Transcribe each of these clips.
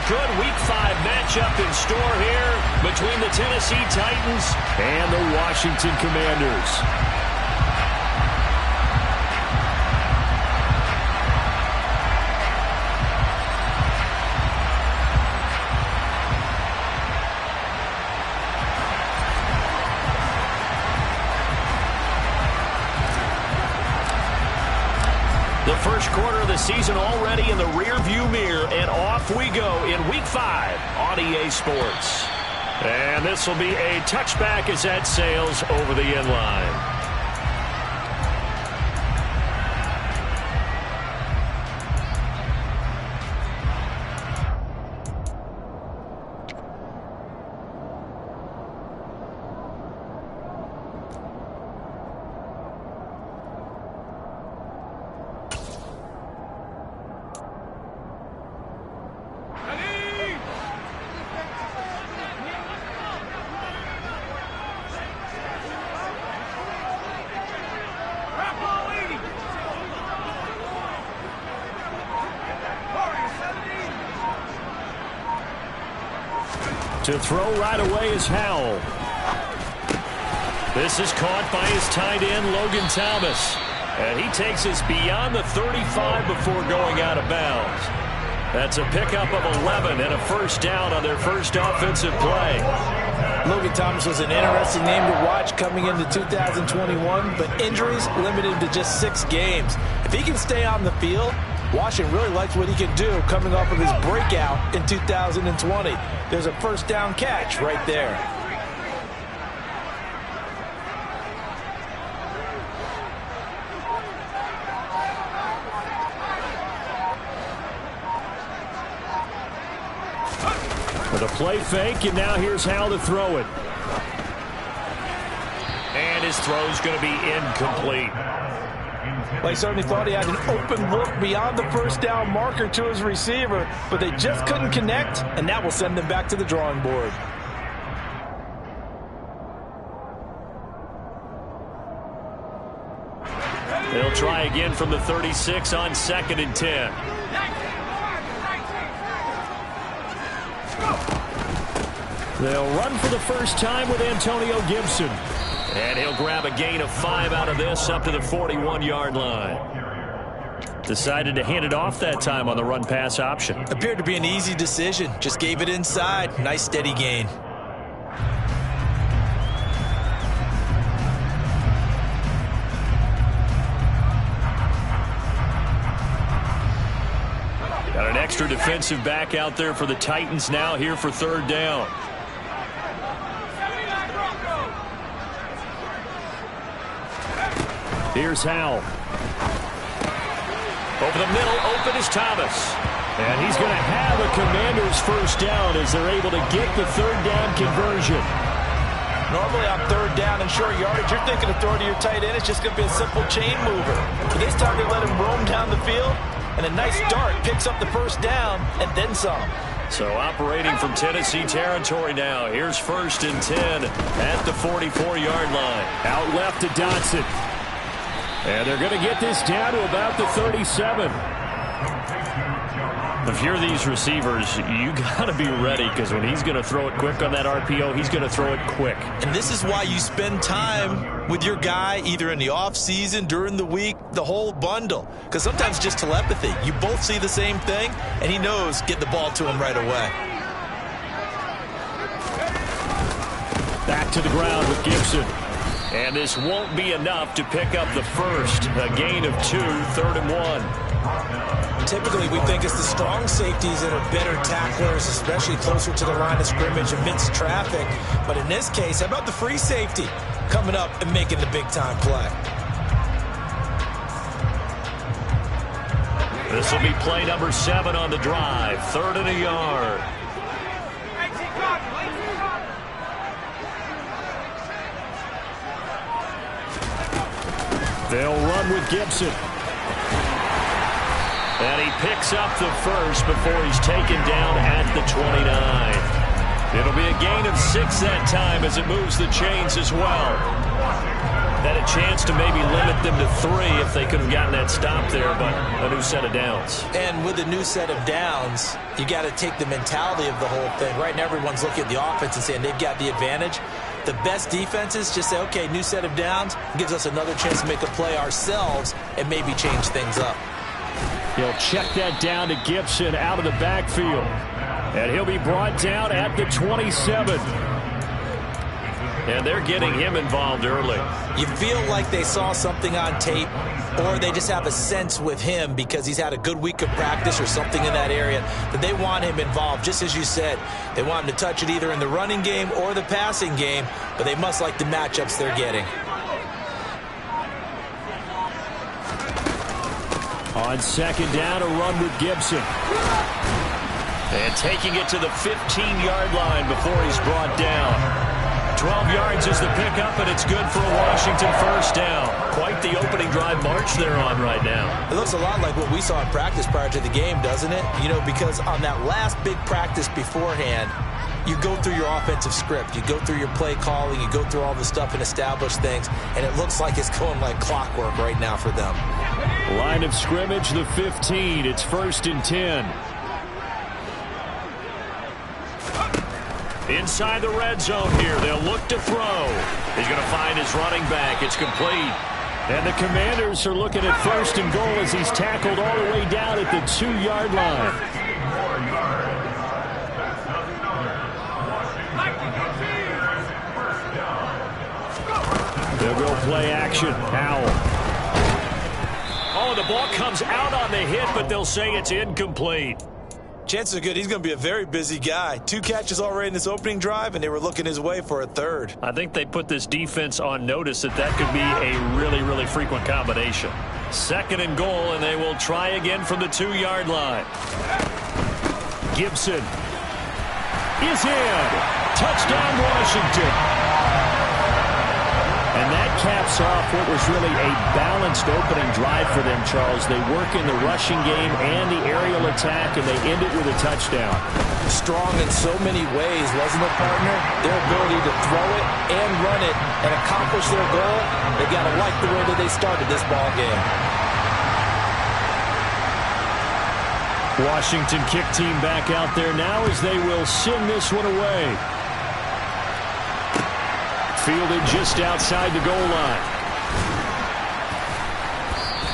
good Week 5 matchup in store here between the Tennessee Titans and the Washington Commanders. The first quarter of the season already in the rear-view mirror, and off we go in Week 5 on EA Sports. And this will be a touchback as that sails over the end line. To throw right away is Howell. This is caught by his tight end, Logan Thomas. And he takes us beyond the 35 before going out of bounds. That's a pickup of 11 and a first down on their first offensive play. Logan Thomas was an interesting name to watch coming into 2021, but injuries limited him to just 6 games. If he can stay on the field, Washington really likes what he can do coming off of his breakout in 2020. There's a first down catch right there. With a play fake, and now here's Howell to throw it. And his throw's going to be incomplete. They certainly thought he had an open look beyond the first down marker to his receiver, but they just couldn't connect, and that will send them back to the drawing board. They'll try again from the 36 on 2nd and 10. They'll run for the first time with Antonio Gibson. And he'll grab a gain of 5 out of this up to the 41-yard line. Decided to hand it off that time on the run-pass option. Appeared to be an easy decision. Just gave it inside. Nice steady gain. Got an extra defensive back out there for the Titans now here for 3rd down. Here's Howell. Over the middle, open is Thomas. And he's going to have a Commander's first down as they're able to get the 3rd down conversion. Normally on 3rd down and short yardage, you're thinking of throwing to your tight end. It's just going to be a simple chain mover. But this time they let him roam down the field, and a nice dart picks up the first down and then some. So operating from Tennessee territory now. Here's 1st and 10 at the 44-yard line. Out left to Dotson. And they're going to get this down to about the 37. If you're these receivers, you got to be ready, because when he's going to throw it quick on that RPO, he's going to throw it quick. And this is why you spend time with your guy either in the offseason, during the week, the whole bundle. Because sometimes just telepathy. You both see the same thing, and he knows get the ball to him right away. Back to the ground with Gibson. And this won't be enough to pick up the first. A gain of 2, 3rd and 1. Typically, we think it's the strong safeties that are better tacklers, especially closer to the line of scrimmage amidst traffic. But in this case, how about the free safety coming up and making the big-time play? This will be play number 7 on the drive. 3rd and a yard. They'll run with Gibson. And he picks up the first before he's taken down at the 29. It'll be a gain of 6 that time as it moves the chains as well. Had a chance to maybe limit them to 3 if they could have gotten that stop there, but a new set of downs. And with a new set of downs, you got to take the mentality of the whole thing. Right now, everyone's looking at the offense and saying they've got the advantage. The best defenses just say, okay, new set of downs, gives us another chance to make a play ourselves and maybe change things up. He'll check that down to Gibson out of the backfield. And he'll be brought down at the 27. And they're getting him involved early. You feel like they saw something on tape, or they just have a sense with him because he's had a good week of practice or something in that area that they want him involved. Just as you said, they want him to touch it either in the running game or the passing game, but they must like the matchups they're getting. On second down, a run with Gibson. And taking it to the 15-yard line before he's brought down. 12 yards is the pickup, and it's good for a Washington first down. Quite the opening drive march they're on right now. It looks a lot like what we saw in practice prior to the game, doesn't it? You know, because on that last big practice beforehand, you go through your offensive script. You go through your play calling. You go through all the stuff and establish things, and it looks like it's going like clockwork right now for them. Line of scrimmage, the 15. It's 1st and 10. Inside the red zone here. They'll look to throw. He's going to find his running back. It's complete. And the Commanders are looking at 1st and goal as he's tackled all the way down at the 2-yard line. They'll go play action. Howell. Oh, the ball comes out on the hit, but they'll say it's incomplete. Chances are good he's going to be a very busy guy. 2 catches already in this opening drive, and they were looking his way for a 3rd. I think they put this defense on notice that that could be a really, really frequent combination. 2nd and goal, and they will try again from the 2-yard line. Gibson is in. Touchdown, Washington. And that caps off what was really a balanced opening drive for them, Charles. They work in the rushing game and the aerial attack, and they end it with a touchdown. Strong in so many ways, wasn't it, partner? Their ability to throw it and run it and accomplish their goal, they got to like the way that they started this ball game. Washington kick team back out there now as they will send this one away. Fielded just outside the goal line.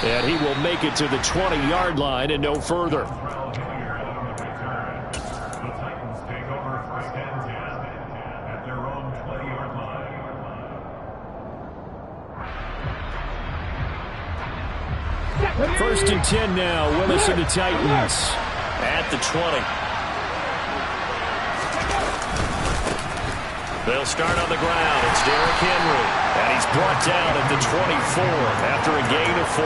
And he will make it to the 20-yard line and no further. First and 10 now. Willis and the Titans at the 20. They'll start on the ground. It's Derrick Henry. And he's brought down at the 24 after a gain of 4.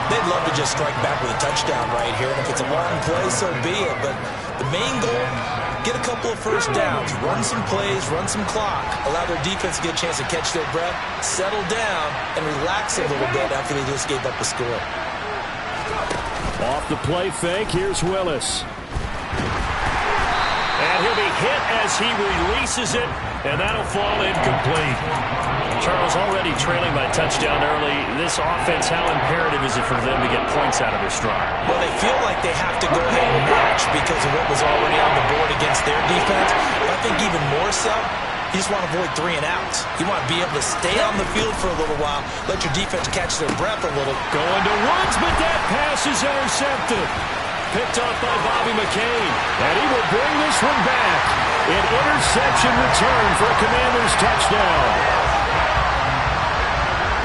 They'd love to just strike back with a touchdown right here. And if it's a long play, so be it. But the main goal, get a couple of first downs, run some plays, run some clock, allow their defense to get a chance to catch their breath, settle down, and relax a little bit after they just gave up the score. Off the play fake, here's Willis. And he'll be hit as he releases it, and that'll fall incomplete. Charles, already trailing by touchdown early. This offense, how imperative is it for them to get points out of their stride? Well, they feel like they have to go ahead and match because of what was already on the board against their defense. But I think even more so, you just want to avoid 3 and outs. You want to be able to stay on the field for a little while, let your defense catch their breath a little. Going to Woods, but that pass is intercepted. Picked off by Bobby McCain. And he will bring this one back. An interception return for a Commanders touchdown.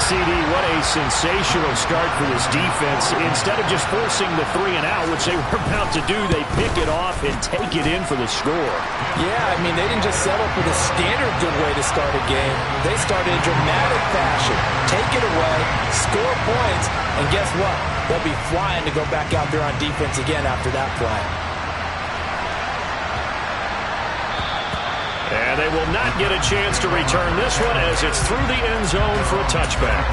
CD, what a sensational start for this defense. Instead of just forcing the 3 and out, which they were about to do, they pick it off and take it in for the score. Yeah, I mean, they didn't just settle for the standard good way to start a game. They started in dramatic fashion. Take it away, score points, and guess what? They'll be flying to go back out there on defense again after that play. And they will not get a chance to return this one as it's through the end zone for a touchback.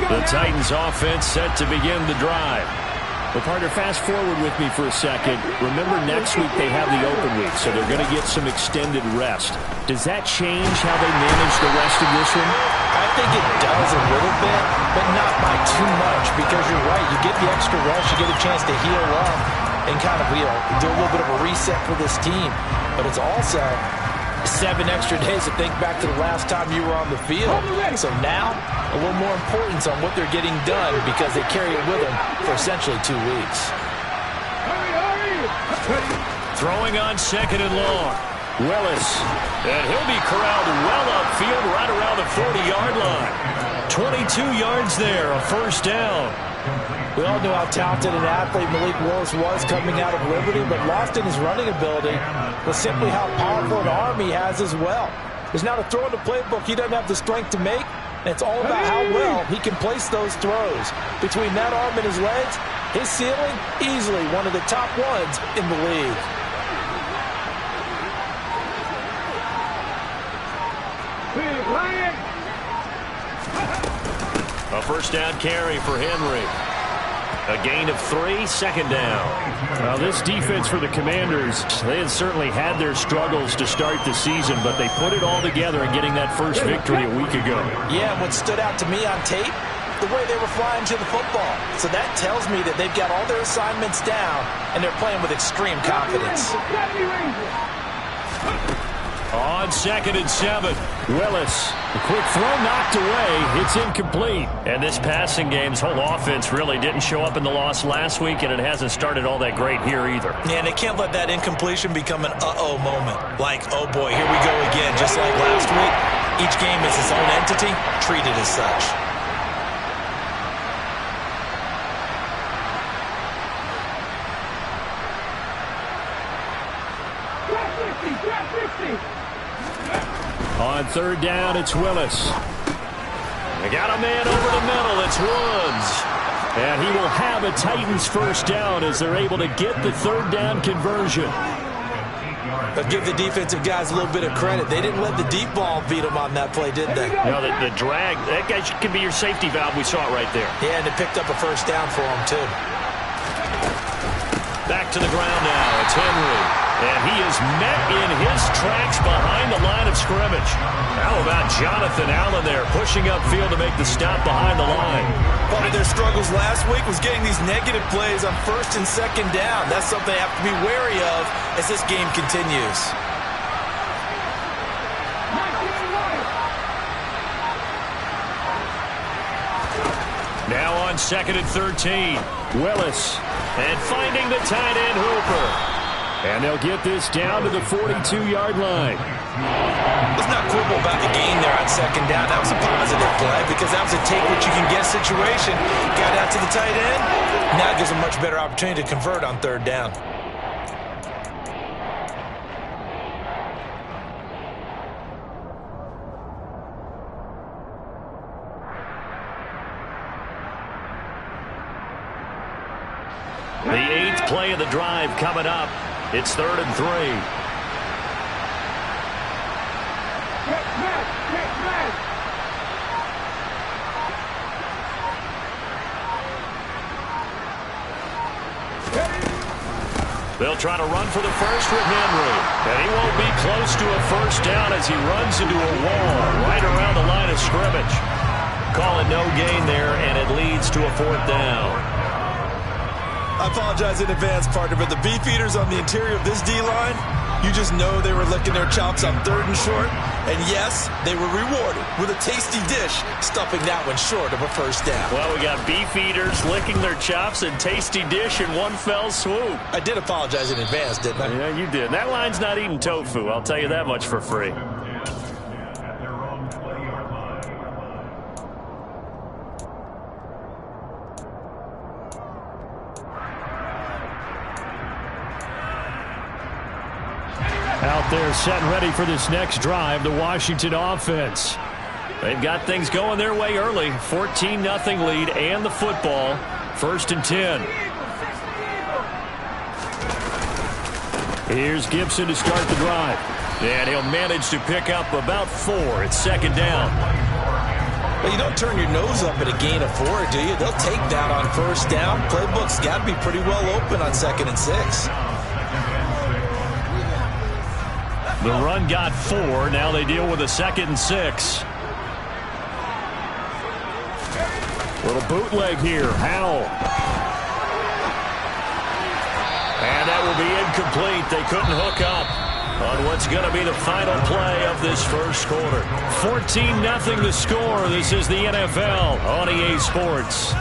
The Titans offense set to begin the drive. Well, partner, fast forward with me for a second. Remember, next week they have the open week, so they're going to get some extended rest. Does that change how they manage the rest of this one? I think it does a little bit, but not by too much, because you're right. You get the extra rest, you get a chance to heal up and kind of, do a little bit of a reset for this team. But it's also 7 extra days to think back to the last time you were on the field. So now, a little more importance on what they're getting done because they carry it with them for essentially 2 weeks. Throwing on 2nd and long. Willis. And he'll be corralled well upfield right around the 40-yard line. 22 yards there, a first down. We all knew how talented an athlete Malik Willis was coming out of Liberty, but lost in his running ability was simply how powerful an arm he has as well. There's not a throw in the playbook he doesn't have the strength to make, and it's all about how well he can place those throws. Between that arm and his legs, his ceiling, easily one of the top ones in the league. A first down carry for Henry. A gain of 3, 2nd down. Well, this defense for the Commanders, they had certainly had their struggles to start the season, but they put it all together in getting that first victory a week ago. Yeah, and what stood out to me on tape, the way they were flying to the football. So that tells me that they've got all their assignments down, and they're playing with extreme confidence. On 2nd and 7, Willis. A quick throw knocked away. It's incomplete. And this passing game's whole offense really didn't show up in the loss last week, and it hasn't started all that great here either. Yeah, and they can't let that incompletion become an uh-oh moment. Like, oh boy, here we go again. Just like last week, each game is its own entity, treated as such. On 3rd down, it's Willis. They got a man over the middle. It's Woods. And he will have a Titans first down as they're able to get the 3rd down conversion. But give the defensive guys a little bit of credit. They didn't let the deep ball beat them on that play, did they? No, the drag, that guy can be your safety valve. We saw it right there. Yeah, and it picked up a first down for him, too. Back to the ground now. It's Henry. And he is met in his tracks behind the line of scrimmage. How about Jonathan Allen there pushing upfield to make the stop behind the line? Part of their struggles last week was getting these negative plays on 1st and 2nd down. That's something they have to be wary of as this game continues. Now on 2nd and 13, Willis. And finding the tight end Hooper. And they'll get this down to the 42-yard line. Let's not quibble about the gain there on 2nd down. That was a positive play because that was a take-what-you-can-get situation. Got out to the tight end. Now it gives them a much better opportunity to convert on 3rd down. The 8th play of the drive coming up. It's 3rd and 3. They'll try to run for the first with Henry. And he won't be close to a first down as he runs into a wall right around the line of scrimmage. Call it no gain there, and it leads to a 4th down. I apologize in advance, partner, but the beefeaters on the interior of this D-line, you just know they were licking their chops on 3rd and short. And yes, they were rewarded with a tasty dish, stuffing that one short of a first down. Well, we got beefeaters licking their chops and tasty dish in one fell swoop. I did apologize in advance, didn't I? Yeah, you did. That line's not eating tofu, I'll tell you that much for free. Out there set and ready for this next drive, the Washington offense. They've got things going their way early. 14-0 lead and the football. 1st and 10. Here's Gibson to start the drive. And he'll manage to pick up about 4. It's 2nd down. But you don't turn your nose up at a gain of 4, do you? They'll take that on first down. Playbook's got to be pretty well open on 2nd and 6. The run got 4. Now they deal with a 2nd and 6. Little bootleg here. Howell. And that will be incomplete. They couldn't hook up on what's going to be the final play of this first quarter. 14-0 the score. This is the NFL on EA Sports.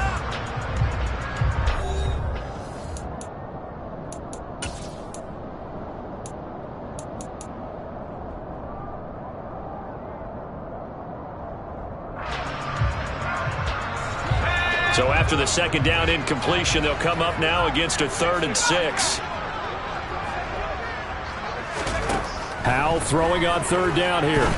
So after the 2nd down incompletion, they'll come up now against a 3rd and 6. Howell throwing on 3rd down here. And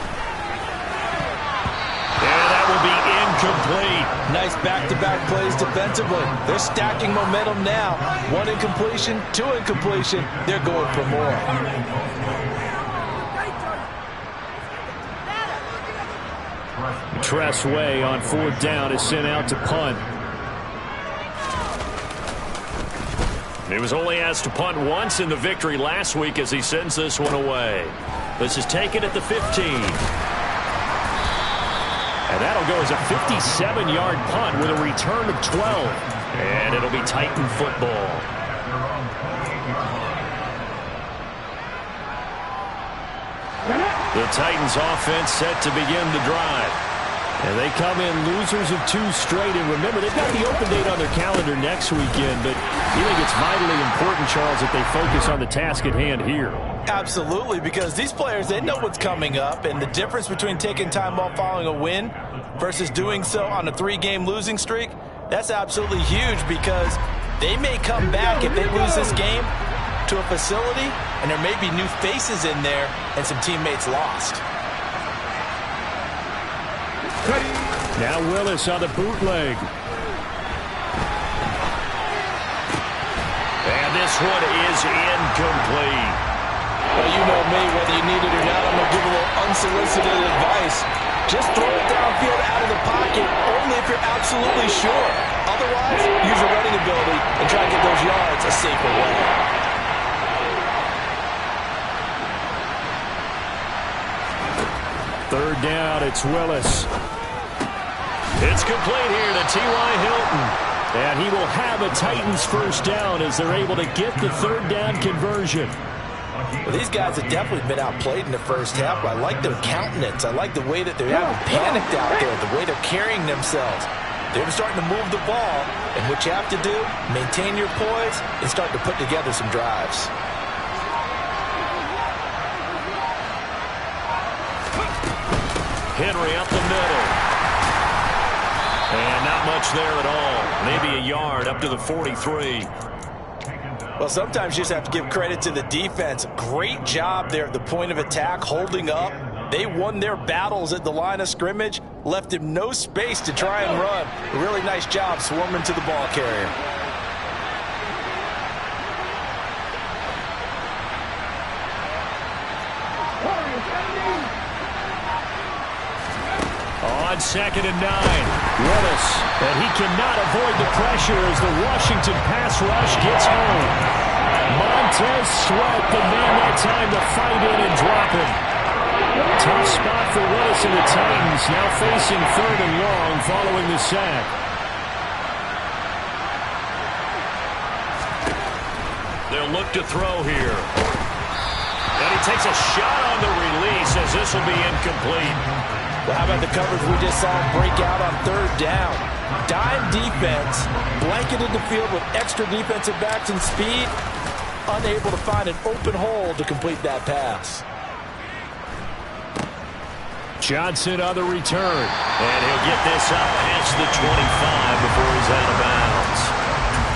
that will be incomplete. Nice back-to-back plays defensively. They're stacking momentum now. 1 incompletion, 2 incompletion. They're going for more. Tress Way on 4th down is sent out to punt. He was only asked to punt once in the victory last week as he sends this one away. This is taken at the 15. And that'll go as a 57-yard punt with a return of 12. And it'll be Titan football. The Titans offense set to begin the drive. And they come in losers of 2 straight. And remember, they've got the open date on their calendar next weekend. But you think it's vitally important, Charles, that they focus on the task at hand here? Absolutely, because these players, they know what's coming up. And the difference between taking time off following a win versus doing so on a 3-game losing streak, that's absolutely huge because they may come back if they lose this game to a facility, and there may be new faces in there and some teammates lost. Now Willis on the bootleg. And this one is incomplete. Well, you know me, whether you need it or not, I'm going to give a little unsolicited advice. Just throw it downfield out of the pocket, only if you're absolutely sure. Otherwise, use your running ability and try to get those yards a safer way. Third down, it's Willis. It's complete here to T.Y. Hilton. And he will have a Titans first down as they're able to get the 3rd down conversion. Well, these guys have definitely been outplayed in the first half, but I like their countenance. I like the way that they haven't panicked out there, the way they're carrying themselves. They're starting to move the ball, and what you have to do, maintain your poise and start to put together some drives. Henry up the middle. And not much there at all. Maybe a yard up to the 43. Well, sometimes you just have to give credit to the defense. Great job there at the point of attack, holding up. They won their battles at the line of scrimmage, left him no space to try and run. A really nice job swarming to the ball carrier. On 2nd and 9, Willis, and he cannot avoid the pressure as the Washington pass rush gets home. Montez Sweat, the man that time to fight in and drop him. Tough spot for Willis and the Titans, now facing 3rd and long following the sack. They'll look to throw here. And he takes a shot on the release as this will be incomplete. Well, how about the coverage we just saw him break out on 3rd down? Dime defense, blanketed the field with extra defensive backs and speed, unable to find an open hole to complete that pass. Johnson on the return. And he'll get this up past the 25 before he's out of bounds.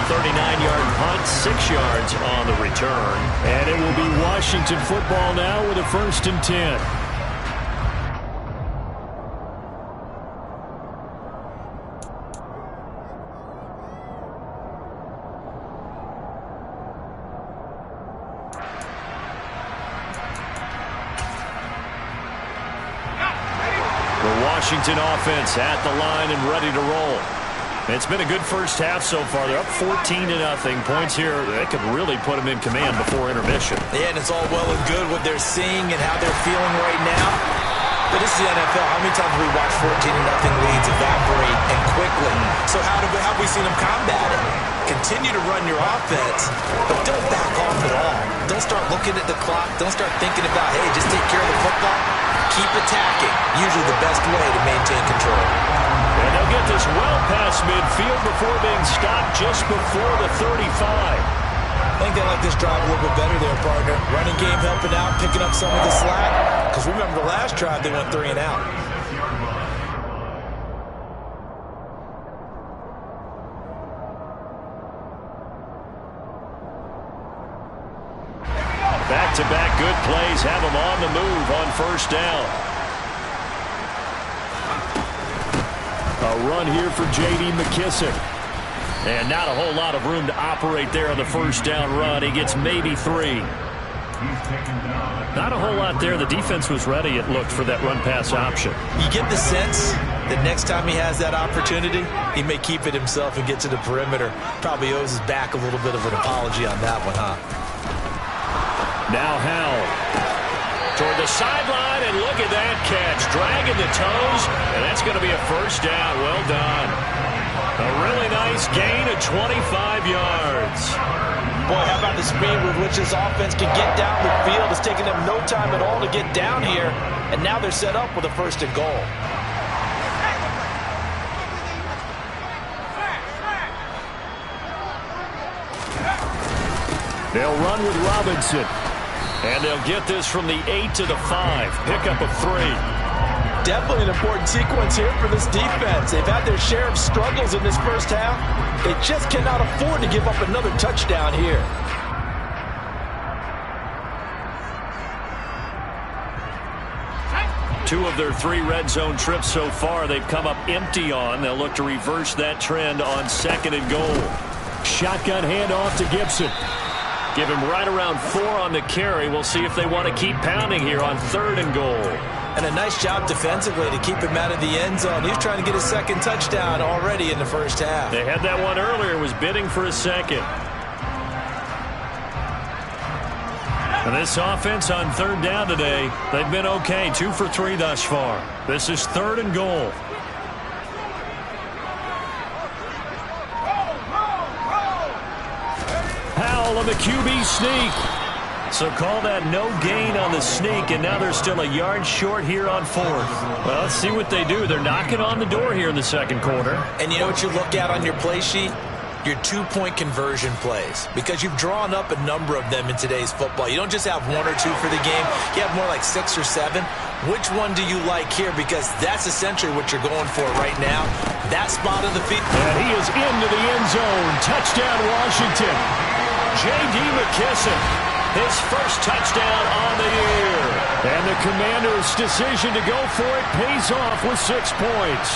39-yard punt, 6 yards on the return. And it will be Washington football now with a 1st and 10. Washington offense at the line and ready to roll. It's been a good first half so far. They're up 14-0. Points here, they could really put them in command before intermission. Yeah, and it's all well and good what they're seeing and how they're feeling right now. But this is the NFL. How many times have we watched 14-0 leads evaporate and quickly? So how have we seen them combat it? Continue to run your offense, but don't back off at all. Don't start looking at the clock. Don't start thinking about, hey, just take care of the football. Keep attacking. Usually the best way to maintain control. And they'll get this well past midfield before being stopped just before the 35. I think they like this drive a little bit better there, partner. Running game helping out, picking up some of the slack. Because remember the last drive, they went 3 and out. Back-to-back good plays have them on the move on first down. A run here for J.D. McKissic. And not a whole lot of room to operate there on the first down run. He gets maybe 3. Not a whole lot there. The defense was ready, it looked, for that run-pass option. You get the sense that next time he has that opportunity, he may keep it himself and get to the perimeter. Probably owes his back a little bit of an apology on that one, huh? Now Howell toward the sideline, and look at that catch. Dragging the toes, and that's going to be a first down. Well done. A really nice gain of 25 yards. Boy, how about the speed with which this offense can get down the field? It's taken them no time at all to get down here, and now they're set up with a first and goal. They'll run with Robinson. And they'll get this from the 8 to the 5. Pickup of 3. Definitely an important sequence here for this defense. They've had their share of struggles in this first half. They just cannot afford to give up another touchdown here. Two of their 3 red zone trips so far they've come up empty on. They'll look to reverse that trend on 2nd and goal. Shotgun handoff to Gibson. Give him right around 4 on the carry. We'll see if they want to keep pounding here on 3rd and goal. And a nice job defensively to keep him out of the end zone. He was trying to get his 2nd touchdown already in the first half. They had that one earlier, was bidding for a 2nd. And this offense on 3rd down today, they've been okay. 2 for 3 thus far. This is 3rd and goal. On the QB sneak. So call that no gain on the sneak, and now they're still a yard short here on 4th. Well, let's see what they do. They're knocking on the door here in the 2nd quarter. And you know what you look at on your play sheet? Your 2-point conversion plays, because you've drawn up a number of them in today's football. You don't just have 1 or 2 for the game. You have more like 6 or 7. Which one do you like here? Because that's essentially what you're going for right now. That spot of the field. And he is into the end zone. Touchdown, Washington. J.D. McKissic, his first touchdown on the year. And the Commanders' decision to go for it pays off with 6 points.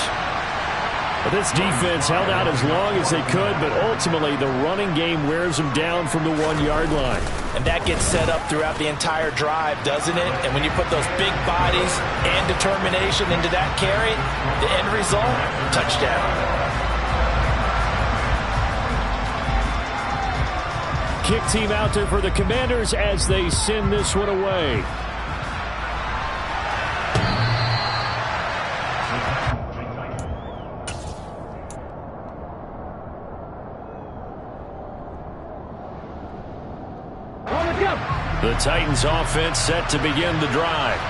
This defense held out as long as they could, but ultimately the running game wears them down from the 1-yard line. And that gets set up throughout the entire drive, doesn't it? And when you put those big bodies and determination into that carry, the end result, touchdown. Kick team out there for the Commanders as they send this one away. The Titans offense set to begin the drive.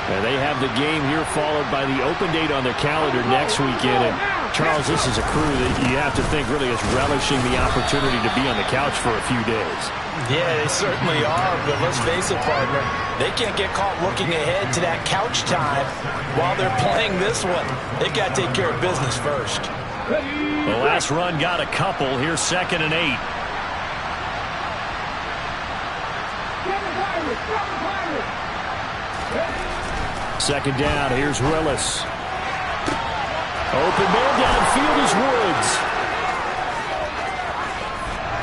And they have the game here followed by the open date on their calendar next weekend. And Charles, this is a crew that you have to think really is relishing the opportunity to be on the couch for a few days. Yeah, they certainly are, but let's face it, partner. They can't get caught looking ahead to that couch time while they're playing this one. They've got to take care of business first. The last run got a couple. Here's 2nd and 8. Second down, here's Willis. Open man downfield is Woods.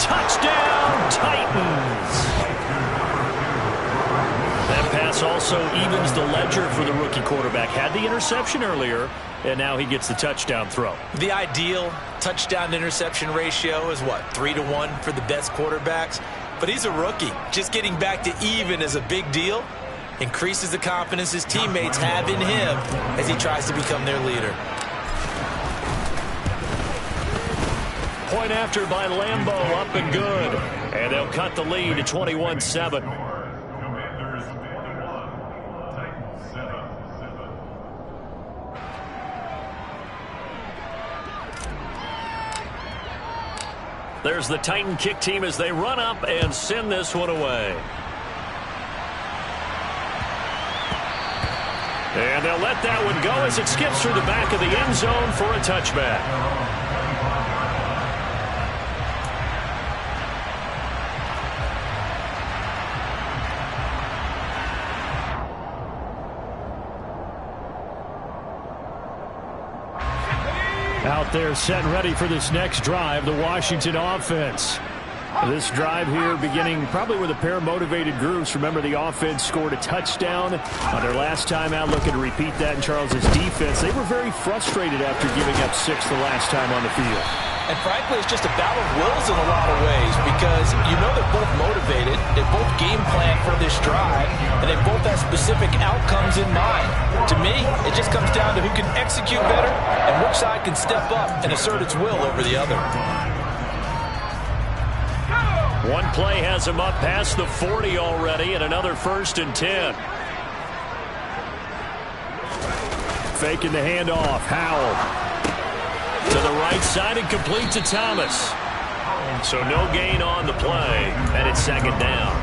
Touchdown, Titans. That pass also evens the ledger for the rookie quarterback. Had the interception earlier, and now he gets the touchdown throw. The ideal touchdown-to-interception ratio is, what, 3-to-1 for the best quarterbacks? But he's a rookie. Just getting back to even is a big deal. Increases the confidence his teammates have in him as he tries to become their leader. Point after by Lambeau, up and good. And they'll cut the lead to 21-7. There's the Titan kick team as they run up and send this one away. And they'll let that one go as it skips through the back of the end zone for a touchback. Out there set and ready for this next drive, the Washington offense. This drive here beginning probably with a pair of motivated groups. Remember, the offense scored a touchdown on their last time out. Looking to repeat that in Charles's defense. They were very frustrated after giving up 6 the last time on the field. And frankly, it's just a battle of wills in a lot of ways because you know they're both motivated. They both game plan for this drive, and they both have specific outcomes in mind. To me, it just comes down to who can execute better and which side can step up and assert its will over the other. One play has him up past the 40 already, and another 1st and 10. Faking the handoff. Howell to the right side and complete to Thomas. So no gain on the play, and it's 2nd down.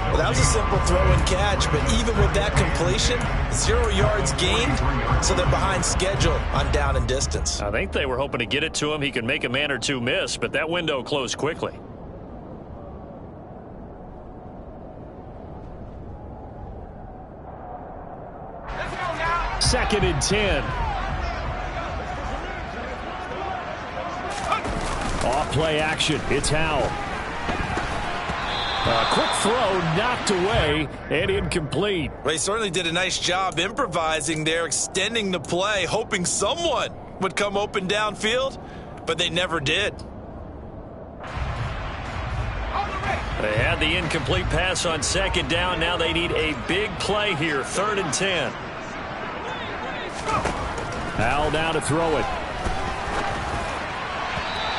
Well, that was a simple throw and catch, but even with that completion, 0 yards gained, so they're behind schedule on down and distance. I think they were hoping to get it to him. He could make a man or two miss, but that window closed quickly. Second and 10. Off play action. It's Howell. A quick throw knocked away and incomplete. Well, he certainly did a nice job improvising there, extending the play, hoping someone would come open downfield, but they never did. They had the incomplete pass on 2nd down. Now they need a big play here. 3rd and 10. Howell down to throw it.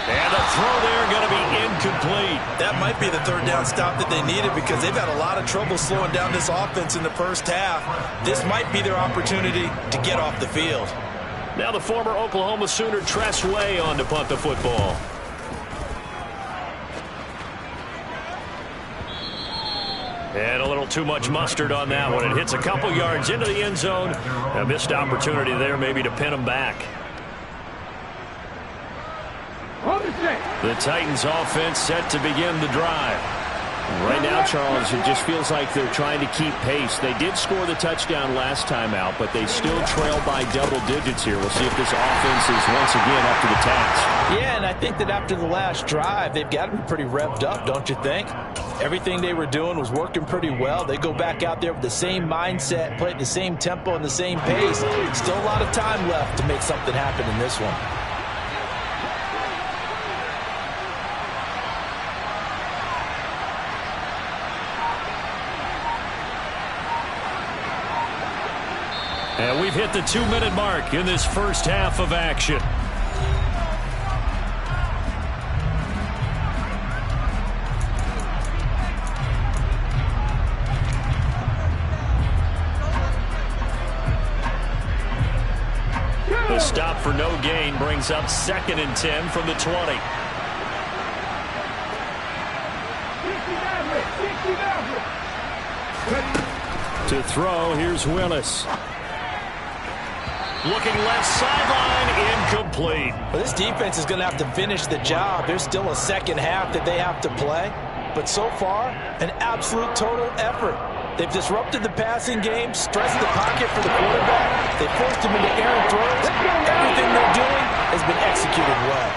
And the throw there going to be incomplete. That might be the 3rd down stop that they needed because they've had a lot of trouble slowing down this offense in the first half. This might be their opportunity to get off the field. Now the former Oklahoma Sooner Tress Way on to punt the football. And a little too much mustard on that one. It hits a couple yards into the end zone. A missed opportunity there maybe to pin them back. The Titans offense set to begin the drive. Right now, Charles, it just feels like they're trying to keep pace. They did score the touchdown last time out, but they still trail by double digits here. We'll see if this offense is once again up to the task. Yeah, and I think that after the last drive, they've got to be pretty revved up, don't you think? Everything they were doing was working pretty well. They go back out there with the same mindset, play at the same tempo and the same pace. Still a lot of time left to make something happen in this one. And we've hit the 2-minute mark in this first half of action. The stop for no gain brings up 2nd and 10 from the 20. To throw, here's Willis. Looking left sideline, incomplete. Well, this defense is going to have to finish the job. There's still a second half that they have to play. But so far, an absolute total effort. They've disrupted the passing game, stressed the pocket for the quarterback. They forced him into errant throws. Everything they're doing has been executed well.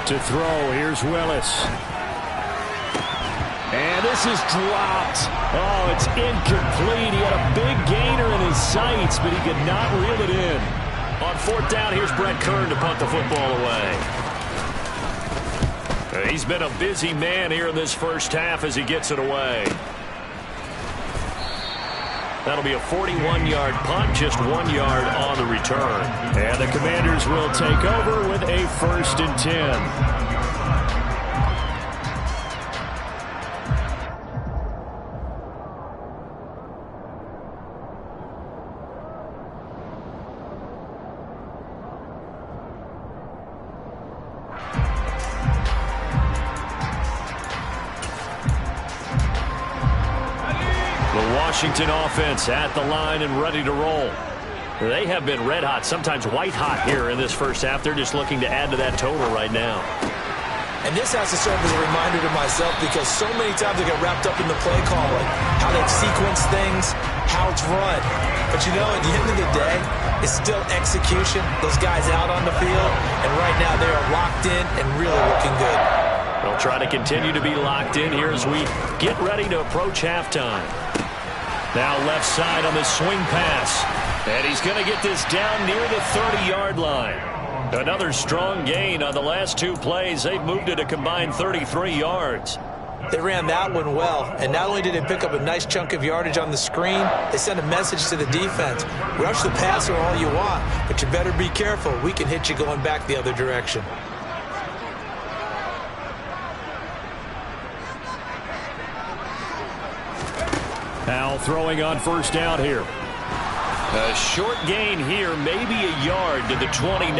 To throw, here's Willis. And this is dropped. Oh, it's incomplete. He had a big gainer in his sights, but he could not reel it in. On fourth down, here's Brett Kern to punt the football away. He's been a busy man here in this first half as he gets it away. That'll be a 41-yard punt, just 1 yard on the return. And the Commanders will take over with a 1st and 10. Washington offense at the line and ready to roll. They have been red hot, sometimes white hot here in this first half. They're just looking to add to that total right now. And this has to serve as a reminder to myself because so many times I get wrapped up in the play calling, how they've sequenced things, how it's run. But you know, at the end of the day, it's still execution. Those guys out on the field, and right now they are locked in and really looking good. They'll try to continue to be locked in here as we get ready to approach halftime. Now left side on the swing pass. And he's going to get this down near the 30-yard line. Another strong gain on the last 2 plays. They've moved it a combined 33 yards. They ran that one well. And not only did they pick up a nice chunk of yardage on the screen, they sent a message to the defense. Rush the passer all you want, but you better be careful. We can hit you going back the other direction. Now throwing on first down here. A short gain here, maybe a yard to the 29.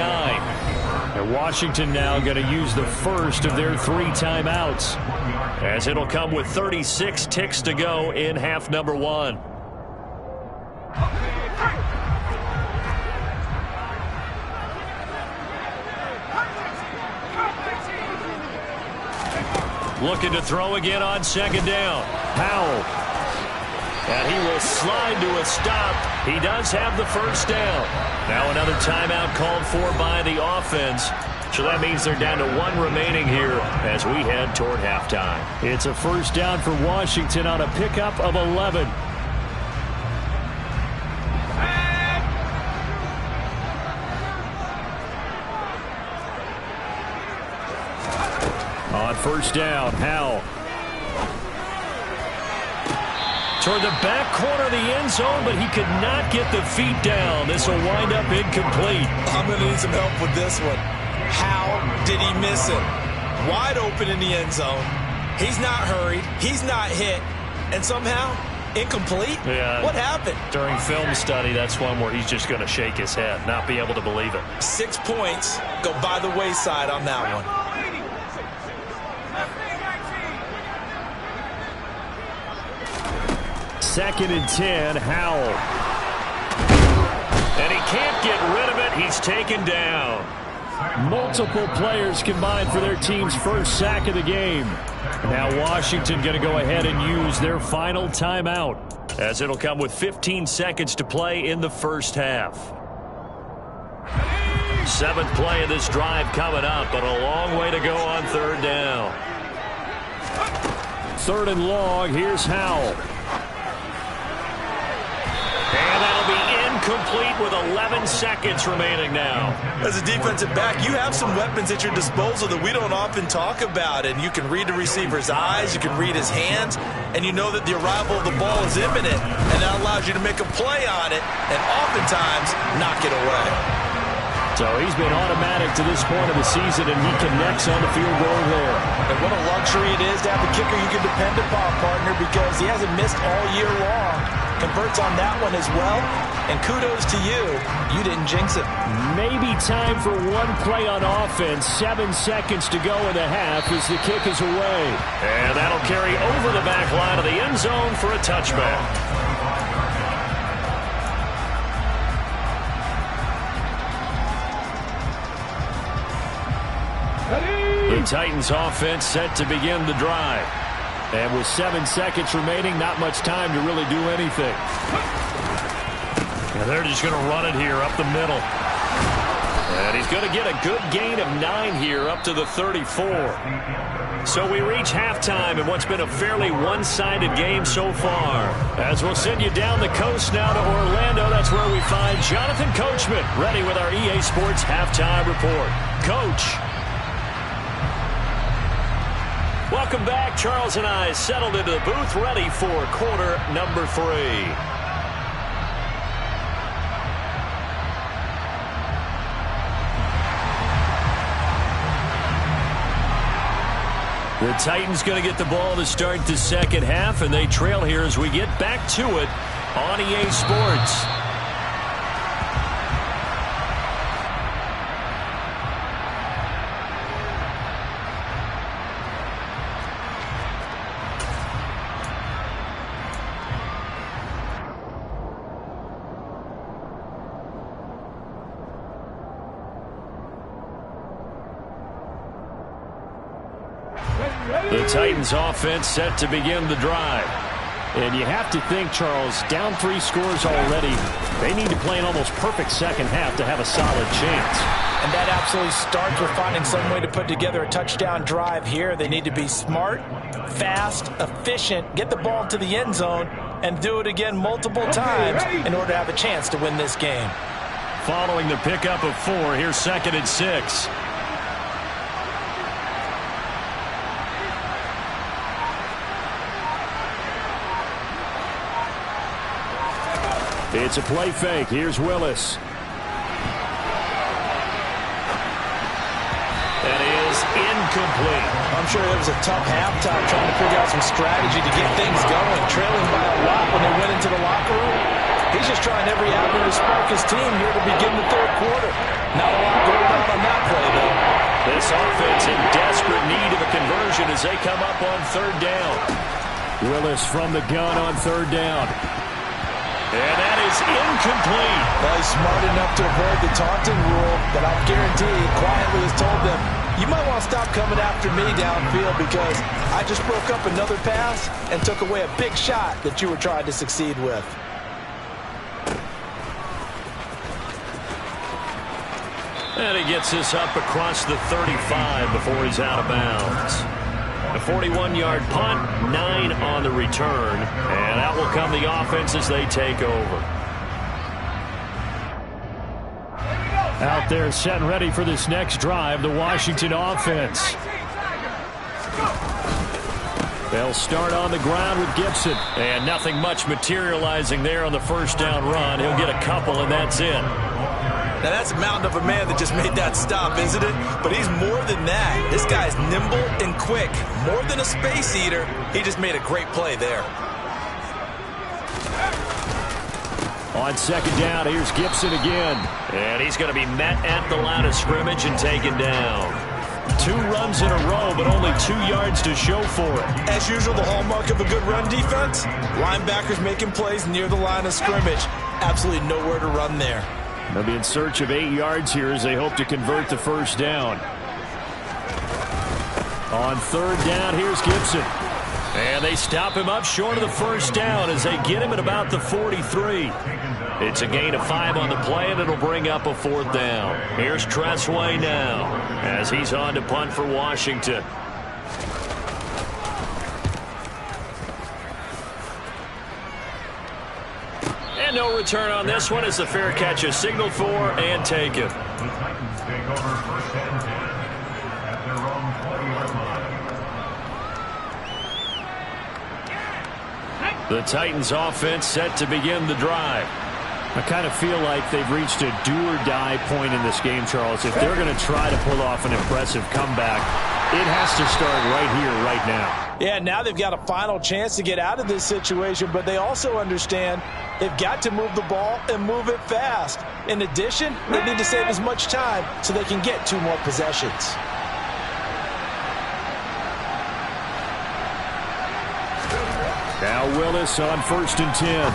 And Washington now going to use the first of their 3 timeouts, as it'll come with 36 ticks to go in half number 1. Looking to throw again on second down. Powell. And he will slide to a stop. He does have the first down. Now another timeout called for by the offense. So that means they're down to 1 remaining here as we head toward halftime. It's a first down for Washington on a pickup of 11. On first down, Howell. Toward the back corner of the end zone, but he could not get the feet down. This will wind up incomplete. I'm going to need some help with this one. How did he miss him? Wide open in the end zone. He's not hurried. He's not hit. And somehow, incomplete? Yeah. What happened? During film study, that's one where he's just going to shake his head, not be able to believe it. 6 points go by the wayside on that one. Second and 10, Howell. And he can't get rid of it. He's taken down. Multiple players combined for their team's first sack of the game. Now Washington going to go ahead and use their final timeout, as it'll come with 15 seconds to play in the first half. 7th play of this drive coming up, but a long way to go on third down. 3rd and long, here's Howell. And that'll be incomplete with 11 seconds remaining now. As a defensive back, you have some weapons at your disposal that we don't often talk about. And you can read the receiver's eyes, you can read his hands, and you know that the arrival of the ball is imminent. And that allows you to make a play on it and oftentimes knock it away. So he's been automatic to this point of the season, and he connects on the field goal there. And what a luxury it is to have a kicker you can depend upon, partner, because he hasn't missed all year long. Converts on that one as well, and kudos to you. You didn't jinx it. Maybe time for one play on offense. 7 seconds to go in the half as the kick is away. And that'll carry over the back line of the end zone for a touchback. The Titans offense set to begin the drive. And with 7 seconds remaining, not much time to really do anything. And they're just going to run it here up the middle. And he's going to get a good gain of 9 here, up to the 34. So we reach halftime in what's been a fairly one-sided game so far. As we'll send you down the coast now to Orlando, that's where we find Jonathan Coachman, ready with our EA Sports Halftime Report. Coach. Welcome back. Charles and I settled into the booth, ready for quarter number 3. The Titans going to get the ball to start the second half, and they trail here as we get back to it on EA Sports. The Titans offense set to begin the drive. And you have to think, Charles, down 3 scores already. They need to play an almost perfect second half to have a solid chance. And that absolutely starts with finding some way to put together a touchdown drive here. They need to be smart, fast, efficient, get the ball to the end zone, and do it again multiple times in order to have a chance to win this game. Following the pickup of 4, here's 2nd and 6. It's a play fake. Here's Willis. That is incomplete. I'm sure it was a tough halftime trying to figure out some strategy to get things going. Trailing by a lot when they went into the locker room. He's just trying every avenue to spark his team here to begin the third quarter. Not a lot going on that play, though. This offense in desperate need of a conversion as they come up on 3rd down. Willis from the gun on 3rd down. And that is incomplete. Well, he's smart enough to avoid the taunting rule, but I guarantee he quietly has told them, you might want to stop coming after me downfield because I just broke up another pass and took away a big shot that you were trying to succeed with. And he gets this up across the 35 before he's out of bounds. A 41-yard punt, 9 on the return, and out will come the offense as they take over. Out there set and ready for this next drive, the Washington offense. They'll start on the ground with Gibson. And nothing much materializing there on the first down run. He'll get a couple, and that's it. Now, that's a mountain of a man that just made that stop, isn't it? But he's more than that. This guy's nimble and quick. More than a space eater, he just made a great play there. On 2nd down, here's Gibson again. And he's going to be met at the line of scrimmage and taken down. 2 runs in a row, but only 2 yards to show for it. As usual, the hallmark of a good run defense, linebackers making plays near the line of scrimmage. Absolutely nowhere to run there. They'll be in search of 8 yards here as they hope to convert the first down. On 3rd down, here's Gibson. And they stop him up short of the first down as they get him at about the 43. It's a gain of 5 on the play, and it'll bring up a 4th down. Here's Tressway now as he's on to punt for Washington. And no return on this one as the fair catch is signaled for and taken. The Titans offense set to begin the drive. I kind of feel like they've reached a do-or-die point in this game, Charles. If they're going to try to pull off an impressive comeback, it has to start right here, right now. Yeah, now they've got a final chance to get out of this situation, but they also understand they've got to move the ball and move it fast. In addition, they need to save as much time so they can get 2 more possessions. Now Willis on 1st and 10.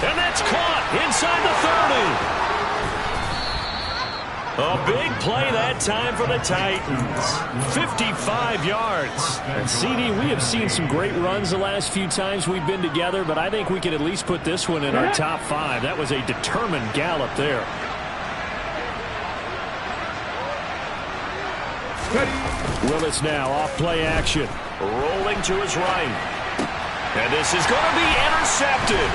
And that's caught inside the 30. A big play that time for the Titans. 55 yards. And CD, we have seen some great runs the last few times we've been together, but I think we can at least put this one in our top 5. That was a determined gallop there. Willis now off play action. Rolling to his right. And this is going to be intercepted.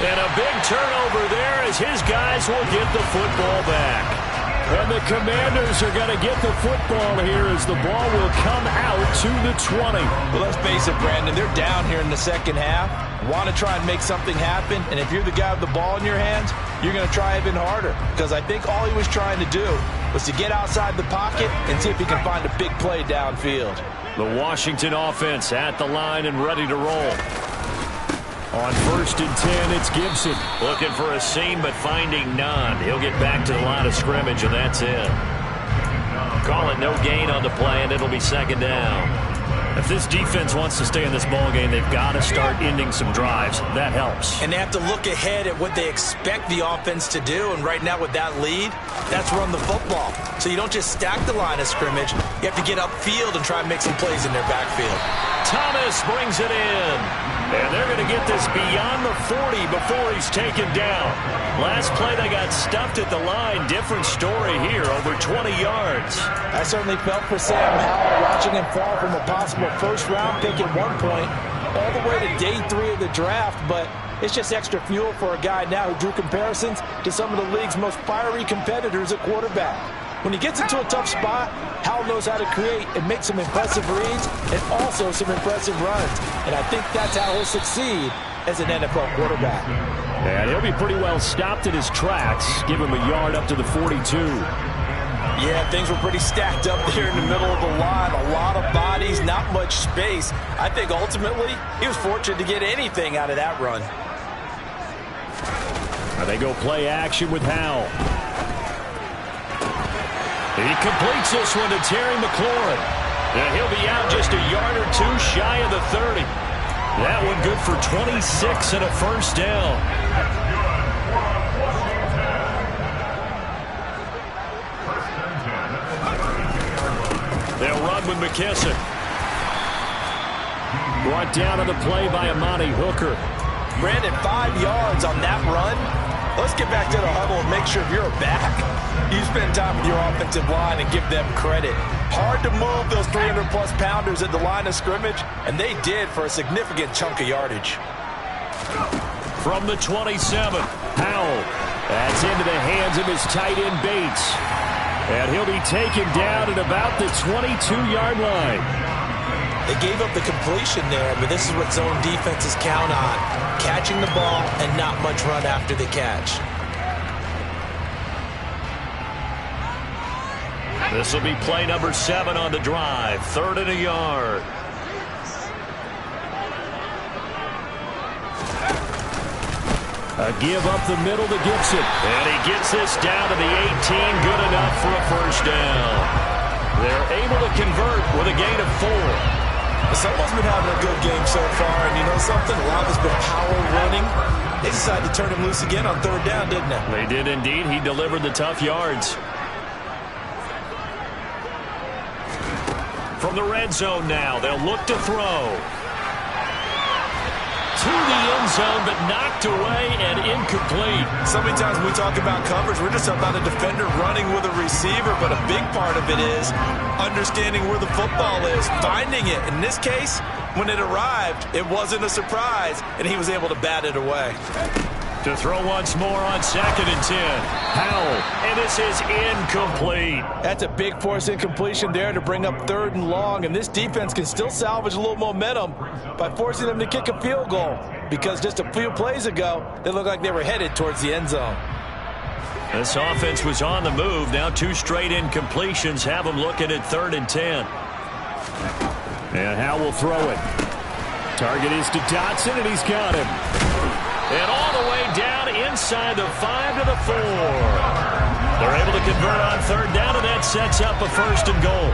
And a big turnover there as his guys will get the football back. And the Commanders are going to get the football here as the ball will come out to the 20. Well, let's face it, Brandon, they're down here in the second half. Want to try and make something happen, and if you're the guy with the ball in your hands, you're going to try even harder, because I think all he was trying to do was to get outside the pocket and see if he can find a big play downfield. The Washington offense at the line and ready to roll. On 1st and 10, it's Gibson. Looking for a seam, but finding none. He'll get back to the line of scrimmage, and that's it. Call it no gain on the play, and it'll be second down. If this defense wants to stay in this ballgame, they've got to start ending some drives. That helps. And they have to look ahead at what they expect the offense to do. And right now with that lead, that's run the football. So you don't just stack the line of scrimmage. You have to get upfield and try and make some plays in their backfield. Thomas brings it in. And they're going to get this beyond the 40 before he's taken down. Last play, they got stuffed at the line. Different story here, over 20 yards. I certainly felt for Sam Howell watching him fall from a possible first-round pick at one point all the way to day 3 of the draft, but it's just extra fuel for a guy now who drew comparisons to some of the league's most fiery competitors at quarterback. When he gets into a tough spot, Howell knows how to create and make some impressive reads and also some impressive runs. And I think that's how he'll succeed as an NFL quarterback. And he'll be pretty well stopped in his tracks. Give him a yard up to the 42. Yeah, things were pretty stacked up there in the middle of the line. A lot of bodies, not much space. I think ultimately he was fortunate to get anything out of that run. And they go play action with Howell. He completes this one to Terry McLaurin. And he'll be out just a yard or two shy of the 30. That one good for 26 and a first down. They'll run with McKissick. Brought down on the play by Amani Hooker. Brandon, 5 yards on that run. Let's get back to the huddle and make sure if you're a back, you spend time with your offensive line and give them credit. Hard to move those 300-plus pounders at the line of scrimmage, and they did for a significant chunk of yardage. From the 27, Howell. That's into the hands of his tight end Bates. And he'll be taken down at about the 22-yard line. They gave up the completion there, but this is what zone defenses count on. Catching the ball and not much run after the catch. this will be play number 7 on the drive. 3rd and a yard. A give up the middle to Gibson. And he gets this down to the 18. Good enough for a first down. They're able to convert with a gain of 4. Someone's been having a good game so far, and you know something? A lot of it's been power running. They decided to turn him loose again on 3rd down, didn't they? They did indeed. He delivered the tough yards. From the red zone now, they'll look to throw. To the end zone, but knocked away and incomplete. So many times when we talk about coverage, we're just about a defender running with a receiver, but a big part of it is understanding where the football is, finding it. In this case, when it arrived, it wasn't a surprise, and he was able to bat it away. To throw once more on 2nd and 10. Howell, and this is incomplete. That's a big force incompletion there to bring up 3rd and long, and this defense can still salvage a little momentum by forcing them to kick a field goal, because just a few plays ago, they looked like they were headed towards the end zone. This offense was on the move. Now 2 straight incompletions have them looking at 3rd and 10. And Howell will throw it. Target is to Dotson, and he's got him. And all the way down inside the 5 to the 4. They're able to convert on 3rd down, and that sets up a 1st and goal.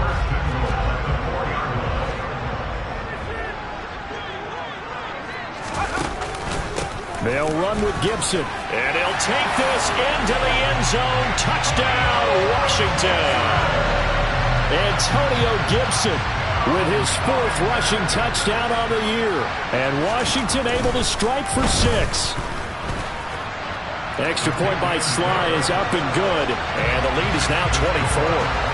They'll run with Gibson. And he'll take this into the end zone. Touchdown, Washington. Antonio Gibson with his 4th rushing touchdown on the year. And Washington able to strike for 6. Extra point by Sly is up and good. And the lead is now 24.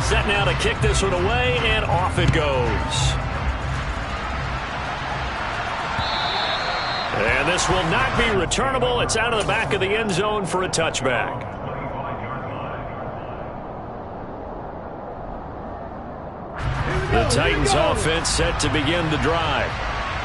Set now to kick this one away, and off it goes. And this will not be returnable. It's out of the back of the end zone for a touchback. The Titans offense set to begin the drive.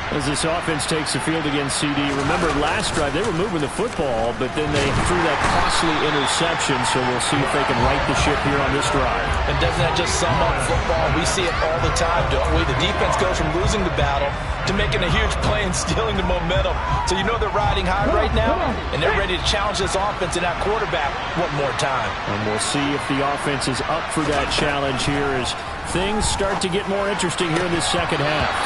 As this offense takes the field against CD. Remember, last drive, they were moving the football, but then they threw that costly interception, so we'll see if they can right the ship here on this drive. And doesn't that just sum up football? We see it all the time, don't we? The defense goes from losing the battle to making a huge play and stealing the momentum. So you know they're riding high right now, and they're ready to challenge this offense and that quarterback one more time. And we'll see if the offense is up for that challenge here as things start to get more interesting here in this second half.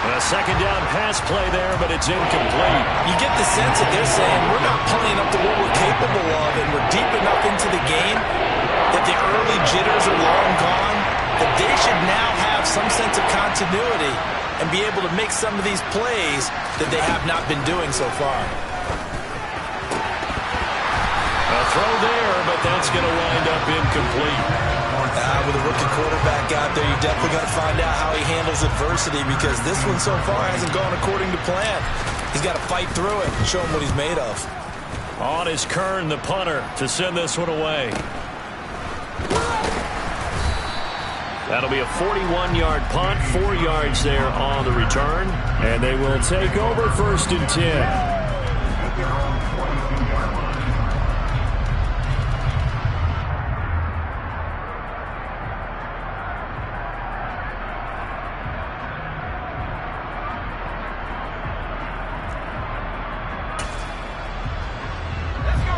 A second down pass play there, but it's incomplete. You get the sense that they're saying we're not playing up to what we're capable of, and we're deep enough into the game that the early jitters are long gone, that they should now have some sense of continuity and be able to make some of these plays that they have not been doing so far. A throw there, but that's going to wind up incomplete. With a rookie quarterback out there, you definitely got to find out how he handles adversity, because this one so far hasn't gone according to plan. He's got to fight through it and show him what he's made of. On is Kern, the punter, to send this one away. That'll be a 41-yard punt, 4 yards there on the return, and they will take over 1st and 10.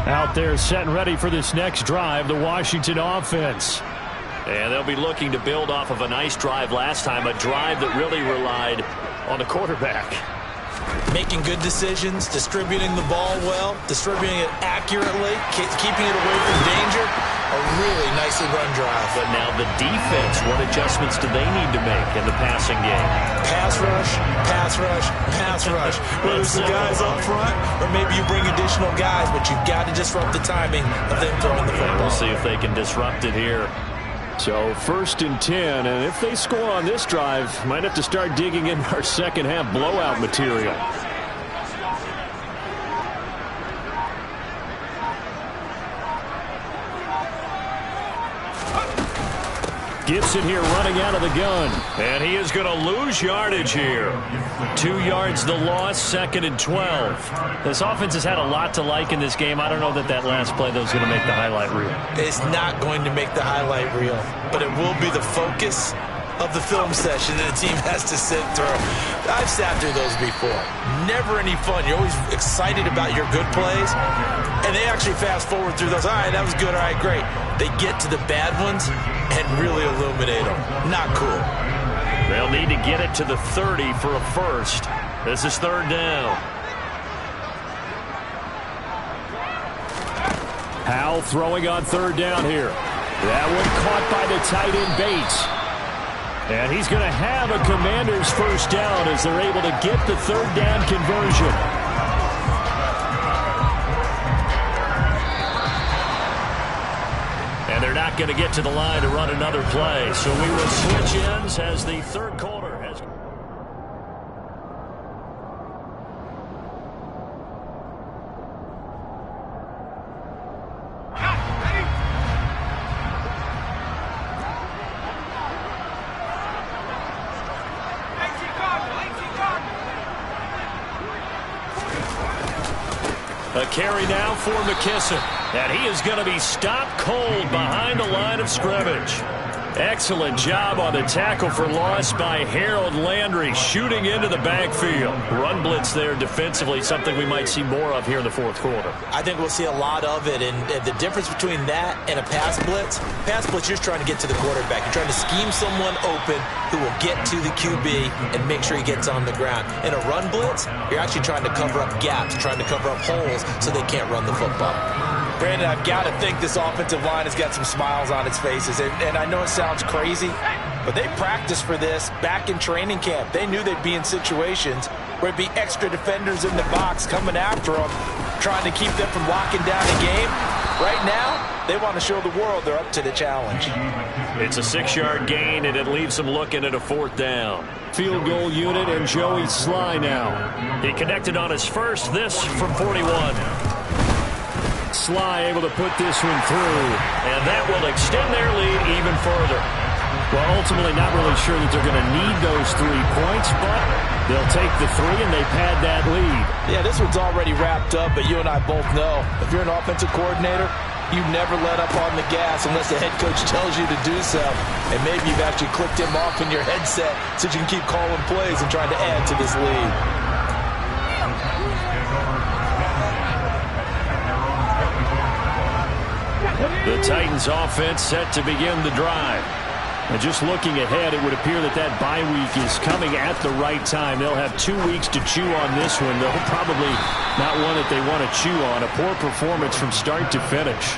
Out there set and ready for this next drive, the Washington offense. And they'll be looking to build off of a nice drive last time, a drive that really relied on the quarterback. Making good decisions, distributing the ball well, distributing it accurately, keeping it away from danger. A really nicely run drive. But now the defense, what adjustments do they need to make in the passing game? Pass rush, pass rush, pass rush. Whether it's the guys up front or maybe you bring additional guys, but you've got to disrupt the timing of them throwing the football. And we'll see if they can disrupt it here. So 1st and 10, and if they score on this drive, might have to start digging in our second half blowout material. Gibson here running out of the gun. And he is going to lose yardage here. 2 yards the loss, 2nd and 12. This offense has had a lot to like in this game. I don't know that last play, though, is going to make the highlight reel. It's not going to make the highlight reel, but it will be the focus of the film session that a team has to sit through. I've sat through those before. Never any fun. You're always excited about your good plays, and they actually fast forward through those. All right, that was good. All right, great. They get to the bad ones and really illuminate them. Not cool. They'll need to get it to the 30 for a first. This is 3rd down. Howell throwing on 3rd down here. That one caught by the tight end Bates. And he's going to have a Commanders first down as they're able to get the 3rd down conversion. And they're not going to get to the line to run another play. So we will switch ends as the 3rd quarter has... A carry now for McKissick. And he is going to be stopped cold behind the line of scrimmage. Excellent job on the tackle for loss by Harold Landry, shooting into the backfield. Run blitz there defensively, something we might see more of here in the fourth quarter. I think we'll see a lot of it, and the difference between that and a pass blitz, you're just trying to get to the quarterback. You're trying to scheme someone open who will get to the QB and make sure he gets on the ground. In a run blitz, you're actually trying to cover up gaps, trying to cover up holes so they can't run the football. Brandon, I've got to think this offensive line has got some smiles on its faces. And I know it sounds crazy, but they practiced for this back in training camp. They knew they'd be in situations where it'd be extra defenders in the box coming after them, trying to keep them from locking down the game. Right now, they want to show the world they're up to the challenge. It's a 6-yard gain, and it leaves them looking at a 4th down. Field goal unit and Joey Sly now. He connected on his first, this from 41. Sly able to put this one through. And that will extend their lead even further. Well, ultimately not really sure that they're going to need those 3 points, but they'll take the 3 and they pad that lead. Yeah, this one's already wrapped up, but you and I both know if you're an offensive coordinator, you never let up on the gas unless the head coach tells you to do so. And maybe you've actually clicked him off in your headset so you can keep calling plays and trying to add to this lead. The Titans offense set to begin the drive. And just looking ahead, it would appear that that bye week is coming at the right time. They'll have 2 weeks to chew on this one. They'll probably not one that they want to chew on. A poor performance from start to finish.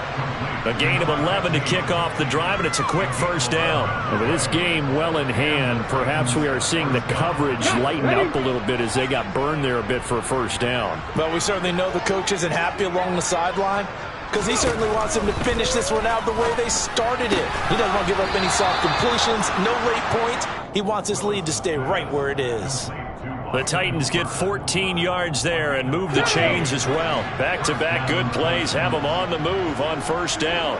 A gain of 11 to kick off the drive, and it's a quick 1st down. And with this game well in hand, perhaps we are seeing the coverage lighten up a little bit as they got burned there a bit for a 1st down. But we certainly know the coach isn't happy along the sideline, because he certainly wants them to finish this one out the way they started it. He doesn't want to give up any soft completions, no late points. He wants his lead to stay right where it is. The Titans get 14 yards there and move the chains as well. Back-to-back good plays have them on the move on 1st down.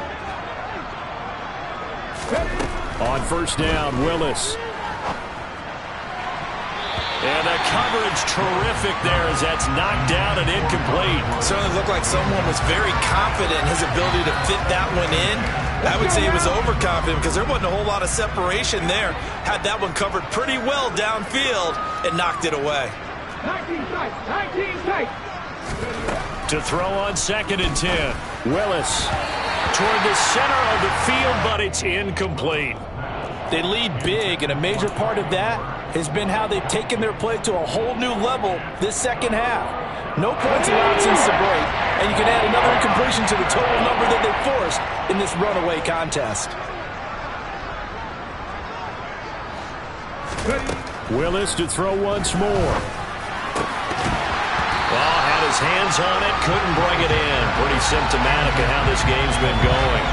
On 1st down, Willis. And the coverage terrific there as that's knocked down and incomplete. Certainly looked like someone was very confident in his ability to fit that one in. I would say he was overconfident because there wasn't a whole lot of separation there. Had that one covered pretty well downfield and knocked it away. 19 tight. To throw on 2nd and 10. Willis Toward the center of the field, but it's incomplete. They lead big, and a major part of that has been how they've taken their play to a whole new level this 2nd half. No points allowed since the break, and you can add another incompletion to the total number that they forced in this runaway contest. Willis to throw once more. Well, had his hands on it, couldn't bring it in. Pretty symptomatic of how this game's been going.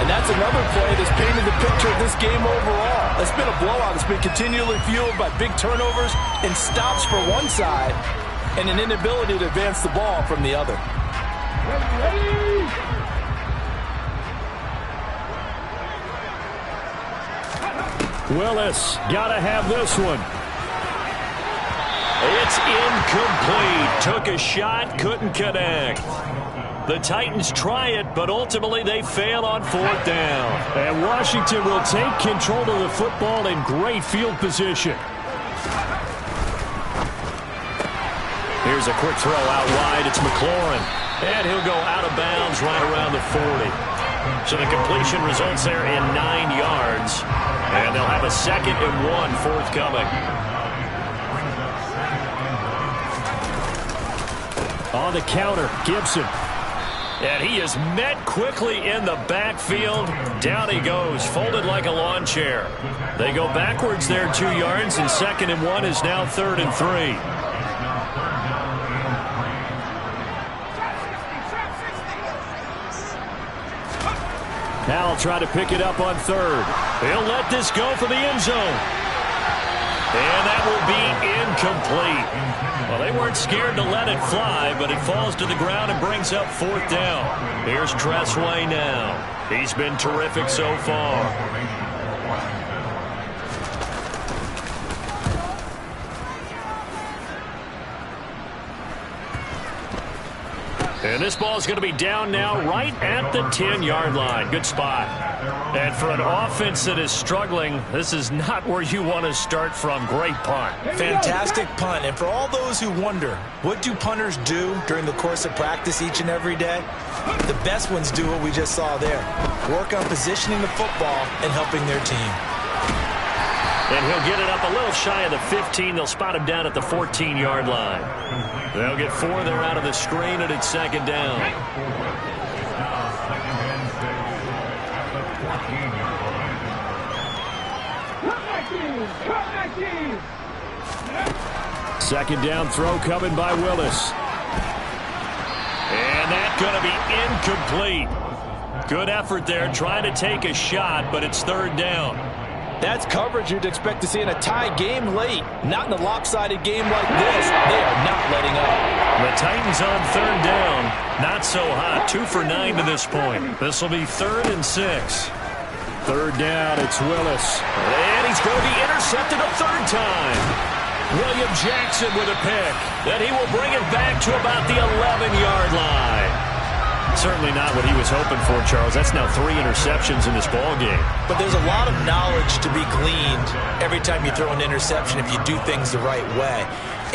And that's another play that's painted the picture of this game overall. It's been a blowout. It's been continually fueled by big turnovers and stops for one side and an inability to advance the ball from the other. Willis, gotta have this one. It's incomplete. Took a shot, couldn't connect. The Titans try it, but ultimately they fail on 4th down. And Washington will take control of the football in great field position. Here's a quick throw out wide. It's McLaurin. And he'll go out of bounds right around the 40. So the completion results there in 9 yards. And they'll have a 2nd and 1 forthcoming. On the counter, Gibson. And he is met quickly in the backfield. Down he goes, folded like a lawn chair. They go backwards there 2 yards, and 2nd and 1 is now 3rd and 3. Now I'll try to pick it up on 3rd. He'll let this go for the end zone. And that will be incomplete. Well, they weren't scared to let it fly, but he falls to the ground and brings up 4th down. Here's Tressway now. He's been terrific so far. And this ball is going to be down now right at the 10-yard line. Good spot. And for an offense that is struggling, this is not where you want to start from. Great punt. Fantastic punt. And for all those who wonder, what do punters do during the course of practice each and every day? The best ones do what we just saw there. Work on positioning the football and helping their team. And he'll get it up a little shy of the 15. They'll spot him down at the 14-yard line. They'll get 4 there out of the screen, and it's second down. Second down throw coming by Willis. And that's going to be incomplete. Good effort there, trying to take a shot, but it's third down. That's coverage you'd expect to see in a tie game late. Not in a lopsided game like this. They are not letting up. The Titans on third down. Not so hot. 2 for 9 to this point. This will be 3rd and 6. Third down, it's Willis. And he's going to be intercepted a third time. William Jackson with a pick. Then he will bring it back to about the 11-yard line. Certainly not what he was hoping for, Charles. That's now 3 interceptions in this ball game. But there's a lot of knowledge to be gleaned every time you throw an interception if you do things the right way.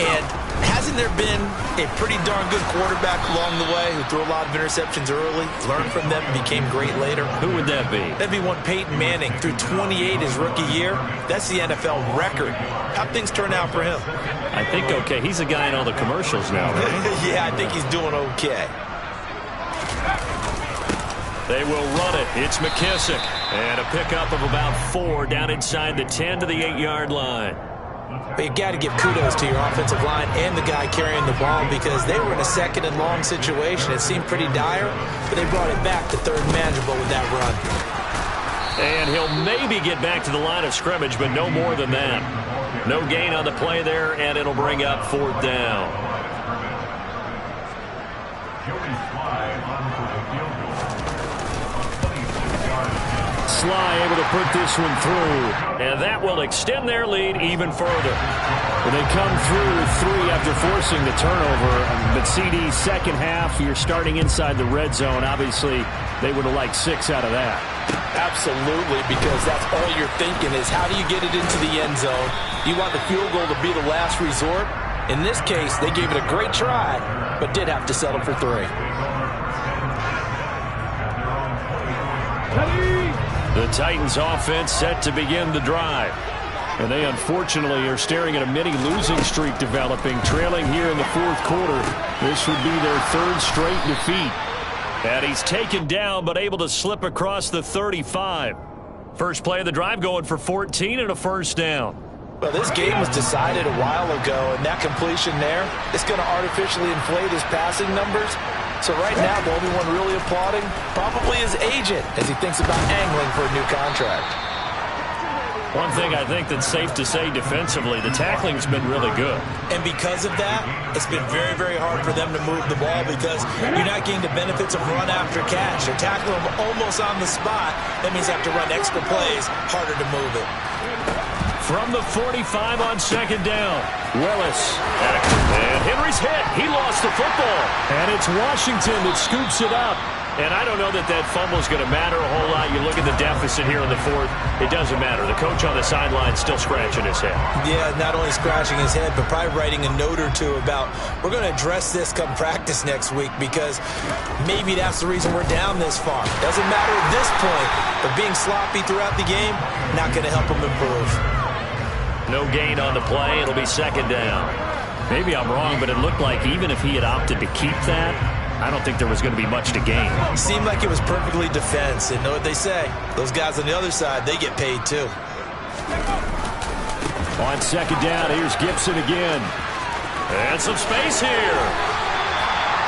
And hasn't there been a pretty darn good quarterback along the way who threw a lot of interceptions early, learned from them, and became great later? Who would that be? That'd be one Peyton Manning. Threw 28 his rookie year. That's the NFL record. How'd things turn out for him? I think okay. He's a guy in all the commercials now, right? Yeah, I think he's doing okay. They will run it. It's McKissick. And a pickup of about 4 down inside the 10 to the 8-yard line. But you got to give kudos to your offensive line and the guy carrying the ball because they were in a second and long situation. It seemed pretty dire, but they brought it back to third manageable with that run. And he'll maybe get back to the line of scrimmage, but no more than that. No gain on the play there, and it'll bring up 4th down. Sly able to put this one through. And that will extend their lead even further. Well, they come through with 3 after forcing the turnover. But CD, second half, you're starting inside the red zone. Obviously, they would have liked 6 out of that. Absolutely, because that's all you're thinking is how do you get it into the end zone? You want the field goal to be the last resort. In this case, they gave it a great try, but did have to settle for 3. The Titans offense set to begin the drive. And they unfortunately are staring at a mini losing streak developing, trailing here in the 4th quarter. This would be their 3rd straight defeat. And he's taken down but able to slip across the 35. First play of the drive going for 14 and a first down. Well, this game was decided a while ago, and that completion there is going to artificially inflate his passing numbers. So right now, the only one really applauding probably his agent as he thinks about angling for a new contract. One thing I think that's safe to say defensively, the tackling's been really good. And because of that, it's been very, very hard for them to move the ball because you're not getting the benefits of run after catch. They're tackling them almost on the spot. That means you have to run extra plays, harder to move it. From the 45 on second down, Willis. And Henry's hit. He lost the football. And it's Washington that scoops it up. And I don't know that that fumble is going to matter a whole lot. You look at the deficit here in the 4th, it doesn't matter. The coach on the sideline still scratching his head. Yeah, not only scratching his head, but probably writing a note or two about we're going to address this come practice next week because maybe that's the reason we're down this far. Doesn't matter at this point, but being sloppy throughout the game, not going to help them improve. No gain on the play. It'll be second down. Maybe I'm wrong, but it looked like even if he had opted to keep that, I don't think there was going to be much to gain. Seemed like it was perfectly defense. And know what they say? Those guys on the other side, they get paid too. On second down, here's Gibson again. And some space here.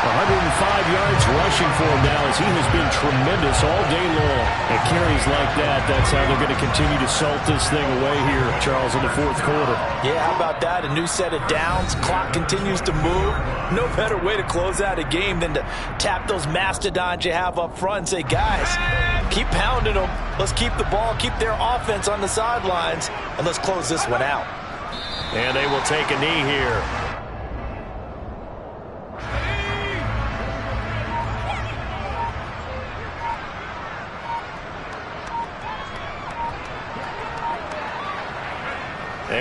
105 yards rushing for him now as he has been tremendous all day long. At carries like that, that's how they're going to continue to salt this thing away here, Charles, in the 4th quarter. Yeah, how about that? A new set of downs. Clock continues to move. No better way to close out a game than to tap those mastodons you have up front and say, guys, keep pounding them. Let's keep the ball, keep their offense on the sidelines, and let's close this one out. And they will take a knee here.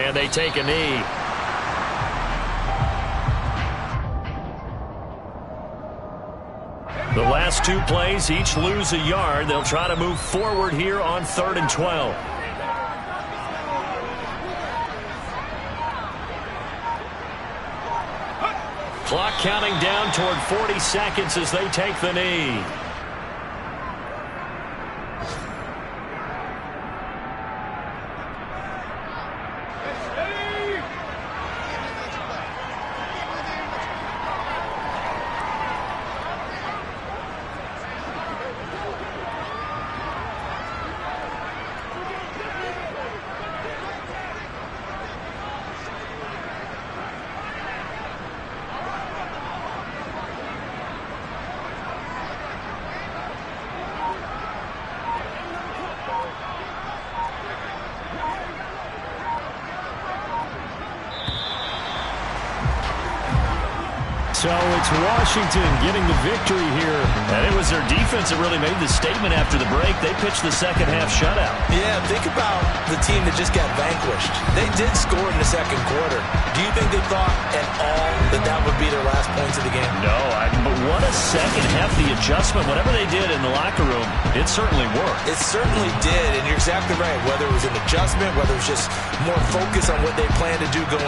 And they take a knee. The last two plays, each lose a yard. They'll try to move forward here on 3rd and 12. Clock counting down toward 40 seconds as they take the knee. So it's Washington getting the victory here. And it was their defense that really made the statement after the break. They pitched the second half shutout. Yeah, think about the team that just got vanquished. They did score in the second quarter. Do you think they thought at all that that would be their last points of the game? No, but what a second half. The adjustment, whatever they did in the locker room, it certainly worked. It certainly did, and you're exactly right. Whether it was an adjustment, whether it was just more focus on what they plan to do going